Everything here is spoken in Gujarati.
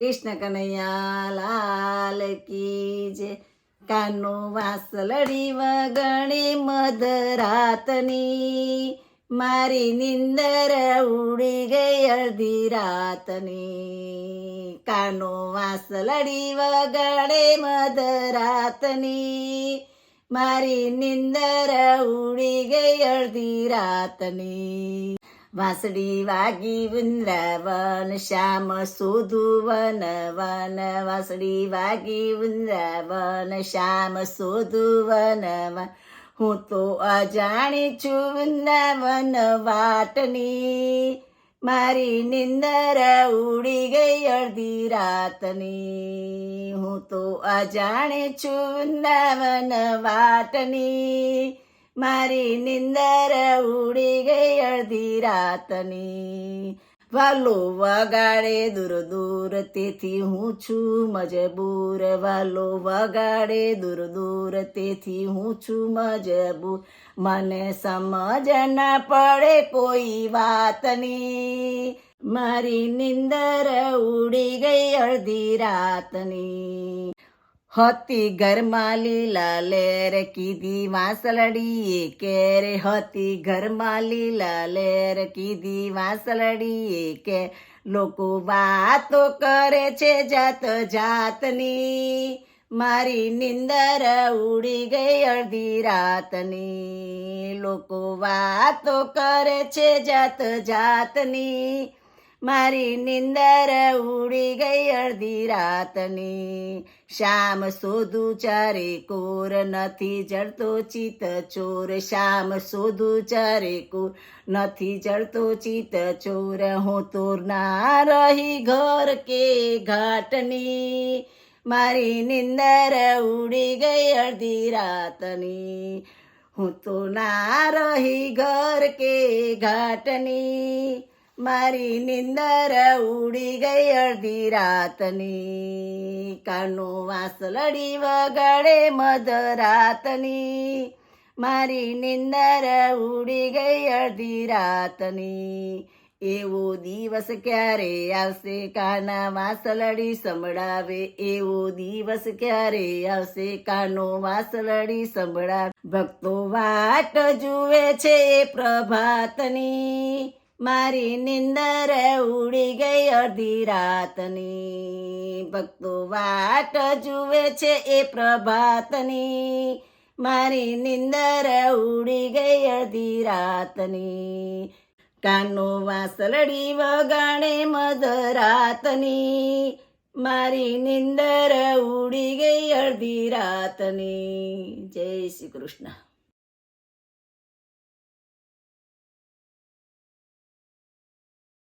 કૃષ્ણ કનૈયા લાલ કી જય. કાનો વાસલડી વગણે મધરાતની, મારી નિંદર ઉડી ગઈ અડધી રાતની. કાનો વાસલડી વગણે મધરાતની, મારી નિંદર ઉડી ગઈ અડધી રાતની. વાંસળી વાગી વૃંદાવન શ્યામ શોધું વન વન. વાંસળી વાગી વૃંદાવન શ્યામ શોધું વન વન. હું તો અજાણી છું વૃંદાવન વાટની, મારી નિંદર ઉડી ગઈ અડધી રાતની. હું તો અજાણી છું વૃંદાવન વાટની, મારી નિંદર ઉડી ગઈ અડધી રાતની. વાલો વગાડે દૂર દૂર તેથી હું છું મજબૂર. વાલો વગાડે દૂર દૂર તેથી હું છું મજબૂર. મને સમજ ન પડે કોઈ વાતની, મારી નિંદર ઉડી ગઈ અડધી રાતની. હતી ઘરમાં લીલા લેર કીધી વાંસલડીએ કેર. હતી ઘરમાં લીલા લેર કીધી વાંસલડીએ કે. લોકો વાતો કરે છે જાત જાતની, મારી નિંદર ઉડી ગઈ અડધી રાતની. લોકો વાતો કરે છે જાત જાતની, મારી નિંદર ઉડી ગઈ અડધી રાતની. શ્યામ શોધું ચારે કોર નથી જડતો ચિત ચોર. શ્યામ શોધું ચારે કોર નથી જડતો ચિત ચોર. હું તો ના રહી ઘર કે ઘાટની, મારી નિંદર ઉડી ગઈ અડધી રાતની. હું તો ના રહી ઘર કે ઘાટની, મારી નિંદર ઉડી ગઈ અડધી રાતની. કાનો વાંસલડી વગાડે મધરાતની, મારી નિંદર ઉડી ગઈ અડધી રાતની. એવો દિવસ ક્યારે આવશે કાના વાંસલડી સંભળાવે. એવો દિવસ ક્યારે આવશે કાનો વાંસલડી સંભળાવે. ભક્તો વાટ જુએ છે પ્રભાતની, મારી નિંદર ઉડી ગઈ અડધી રાતની. ભક્તો વાટ જુએ છે એ પ્રભાતની, મારી નિંદર ઉડી ગઈ અડધી રાતની. કાનો વાંસલડી વગાડે મધરાતની, મારી નિંદર ઉડી ગઈ અડધી રાતની. જય શ્રી કૃષ્ણ.